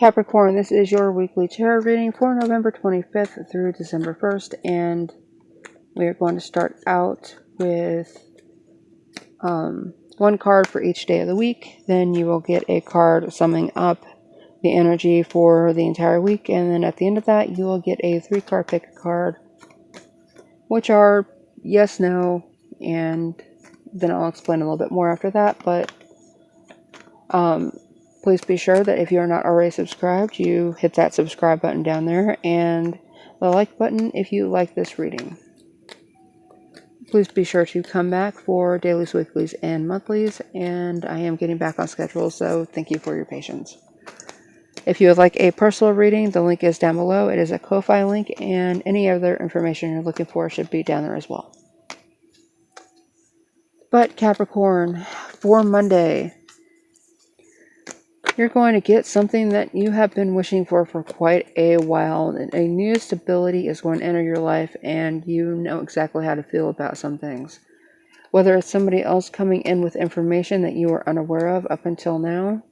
Capricorn, this is your weekly tarot reading for November 25th through December 1st, and we are going to start out with one card for each day of the week. Then you will get a card summing up the energy for the entire week, and then at the end of that, you will get a 3-card pick a card, which are yes, no, and then I'll explain a little bit more after that, but please be sure that if you're not already subscribed, you hit that subscribe button down there and the like button if you like this reading. Please be sure to come back for dailies, weeklies, and monthlies, and I am getting back on schedule, so thank you for your patience. If you would like a personal reading, the link is down below. It is a Ko-Fi link, and any other information you're looking for should be down there as well. But Capricorn, for Monday, you're going to get something that you have been wishing for quite a while. A new stability is going to enter your life, and you know exactly how to feel about some things. Whether it's somebody else coming in with information that you were unaware of up until now,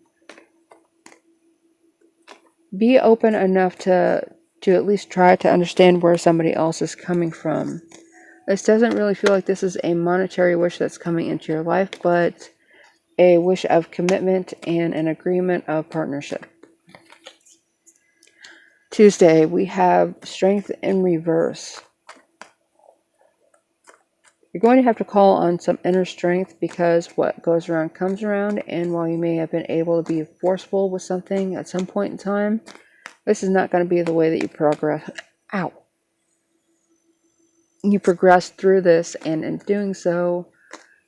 be open enough to at least try to understand where somebody else is coming from. This doesn't really feel like this is a monetary wish that's coming into your life, but a wish of commitment and an agreement of partnership. Tuesday, we have strength in reverse. You're going to have to call on some inner strength because what goes around comes around, and while you may have been able to be forceful with something at some point in time, this is not going to be the way that you progress. You progress through this, and in doing so,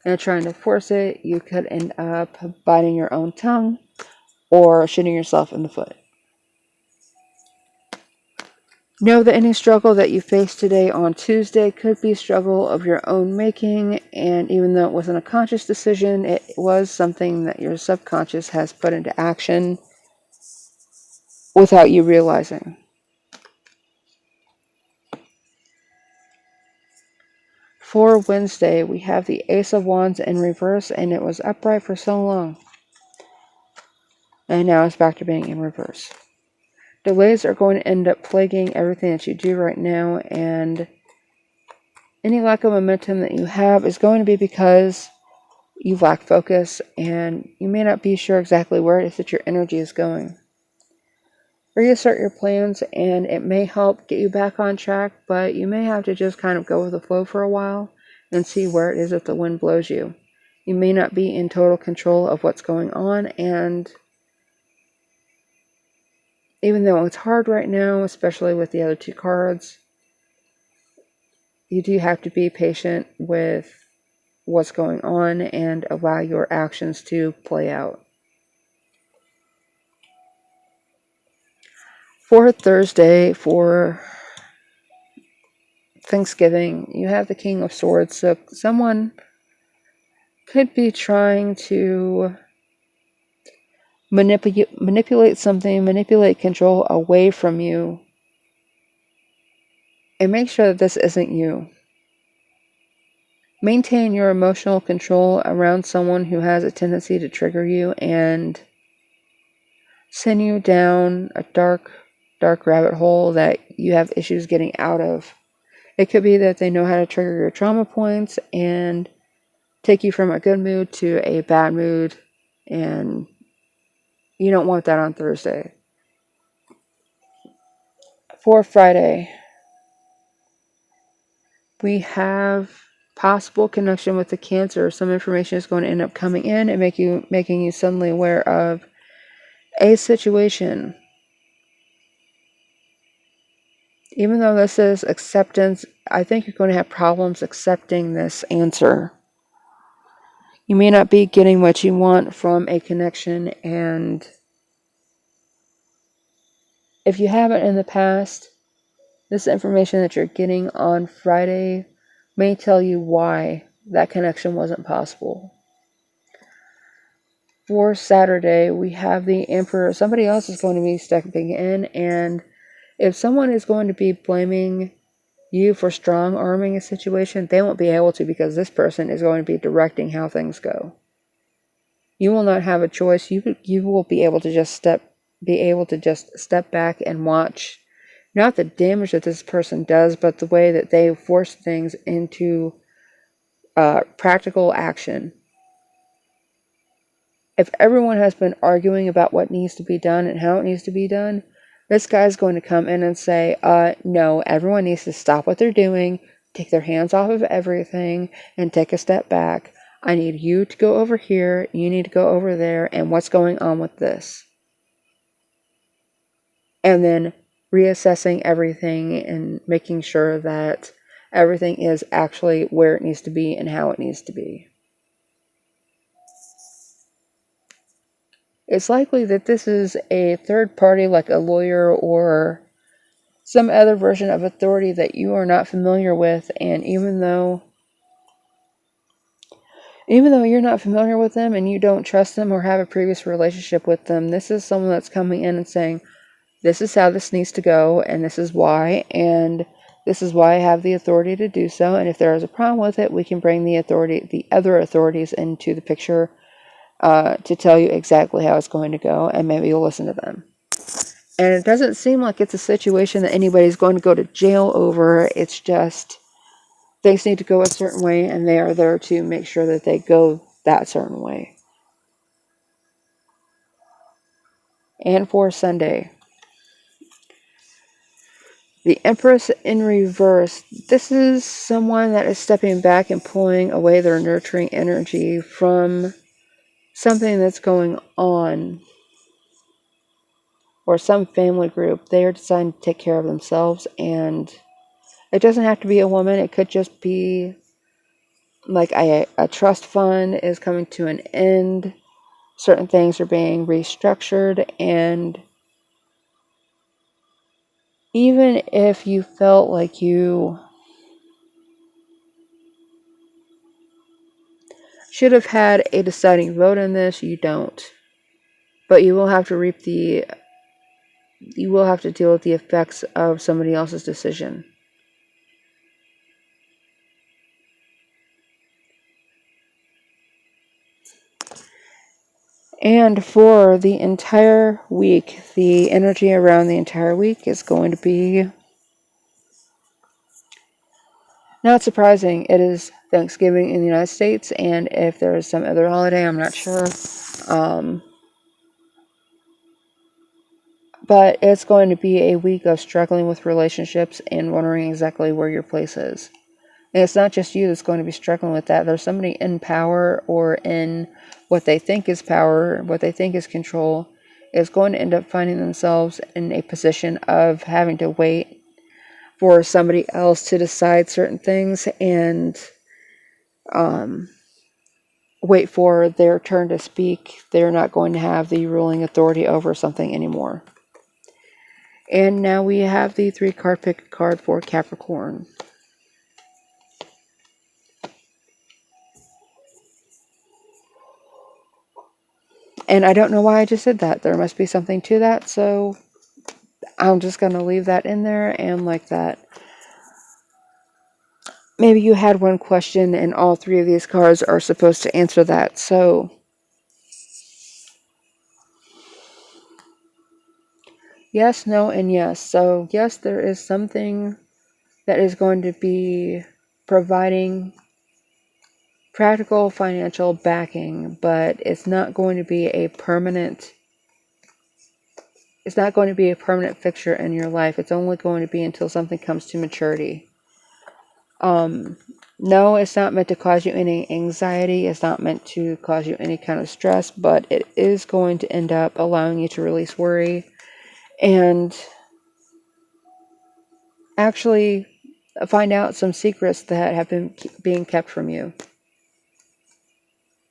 and trying to force it, you could end up biting your own tongue or shooting yourself in the foot. Know that any struggle that you face today on Tuesday could be a struggle of your own making, and even though it wasn't a conscious decision, it was something that your subconscious has put into action without you realizing. For Wednesday, we have the Ace of Wands in reverse, and it was upright for so long. And now it's back to being in reverse. Delays are going to end up plaguing everything that you do right now, and any lack of momentum that you have is going to be because you lack focus, and you may not be sure exactly where it is that your energy is going. Reassert your plans, and it may help get you back on track, but you may have to just kind of go with the flow for a while and see where it is that the wind blows you. You may not be in total control of what's going on, and even though it's hard right now, especially with the other 2 cards, you do have to be patient with what's going on and allow your actions to play out. For Thursday, for Thanksgiving, you have the King of Swords. So someone could be trying to manipulate something, manipulate control away from you. And make sure that this isn't you. Maintain your emotional control around someone who has a tendency to trigger you and send you down a dark rabbit hole that you have issues getting out of. It could be that they know how to trigger your trauma points and take you from a good mood to a bad mood, and you don't want that on Thursday. For Friday, we have possible connection with the Cancer. Some information is going to end up coming in and making you suddenly aware of a situation. Even though this is acceptance, I think you're going to have problems accepting this answer. You may not be getting what you want from a connection, and if you haven't in the past, this information that you're getting on Friday may tell you why that connection wasn't possible. For Saturday, we have the Emperor. Somebody else is going to be stepping in, and if someone is going to be blaming you for strong-arming a situation, they won't be able to, because this person is going to be directing how things go. You will not have a choice. You will be able to just step be able to just step back and watch not the damage that this person does, but the way that they force things into practical action. If everyone has been arguing about what needs to be done and how it needs to be done, this guy's going to come in and say, no, everyone needs to stop what they're doing, take their hands off of everything, and take a step back. I need you to go over here, you need to go over there, and what's going on with this? And then reassessing everything and making sure that everything is actually where it needs to be and how it needs to be. It's likely that this is a third party, like a lawyer or some other version of authority that you are not familiar with, and even though you're not familiar with them and you don't trust them or have a previous relationship with them, this is someone that's coming in and saying, this is how this needs to go, and this is why I have the authority to do so, and if there is a problem with it, we can bring the other authorities into the picture to tell you exactly how it's going to go, and maybe you'll listen to them. And it doesn't seem like it's a situation that anybody's going to go to jail over. It's just things need to go a certain way, and they are there to make sure that they go that certain way. And for Sunday, the Empress in reverse. This is someone that is stepping back and pulling away their nurturing energy from something that's going on, or some family group. They are deciding to take care of themselves, and it doesn't have to be a woman. It could just be like a trust fund is coming to an end. Certain things are being restructured, and even if you felt like you should have had a deciding vote in this, you don't. But you will have to deal with the effects of somebody else's decision. And for the entire week, the energy around the entire week is going to be not surprising. It is Thanksgiving in the United States, and if there is some other holiday, I'm not sure. But it's going to be a week of struggling with relationships and wondering exactly where your place is. And it's not just you that's going to be struggling with that. There's somebody in power, or in what they think is power, what they think is control, is going to end up finding themselves in a position of having to wait for somebody else to decide certain things, and wait for their turn to speak. They're not going to have the ruling authority over something anymore. And now we have the 3-card pick card for Capricorn. And I don't know why I just said that. There must be something to that, so I'm just going to leave that in there and like that. Maybe you had one question and all 3 of these cards are supposed to answer that. So yes, no, and yes. So yes, there is something that is going to be providing practical financial backing, but it's not going to be a permanent fixture in your life. It's only going to be until something comes to maturity. No, it's not meant to cause you any anxiety. It's not meant to cause you any kind of stress, but it is going to end up allowing you to release worry and actually find out some secrets that have been being kept from you.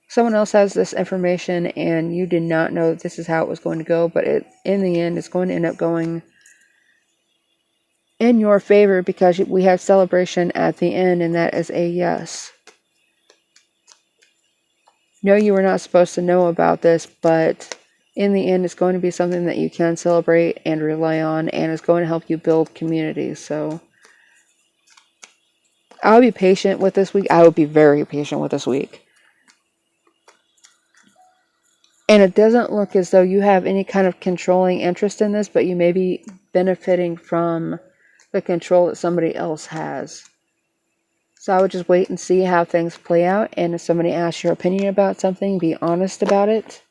Someone else has this information and you did not know that this is how it was going to go, but in the end, it's going to end up going in your favor because we have celebration at the end, and that is a yes. No, you were not supposed to know about this, but in the end, it's going to be something that you can celebrate and rely on, and it's going to help you build community. So I'll be patient with this week. I will be very patient with this week. And it doesn't look as though you have any kind of controlling interest in this, but you may be benefiting from the control that somebody else has. So I would just wait and see how things play out. And if somebody asks your opinion about something, be honest about it.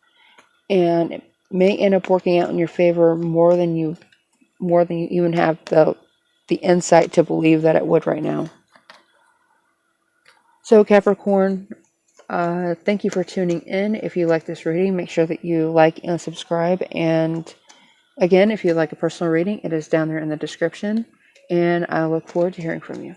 And it may end up working out in your favor more than you even have the insight to believe that it would right now. So Capricorn, thank you for tuning in. If you like this reading, make sure that you like and subscribe. And again, if you'd like a personal reading, it is down there in the description. And I look forward to hearing from you.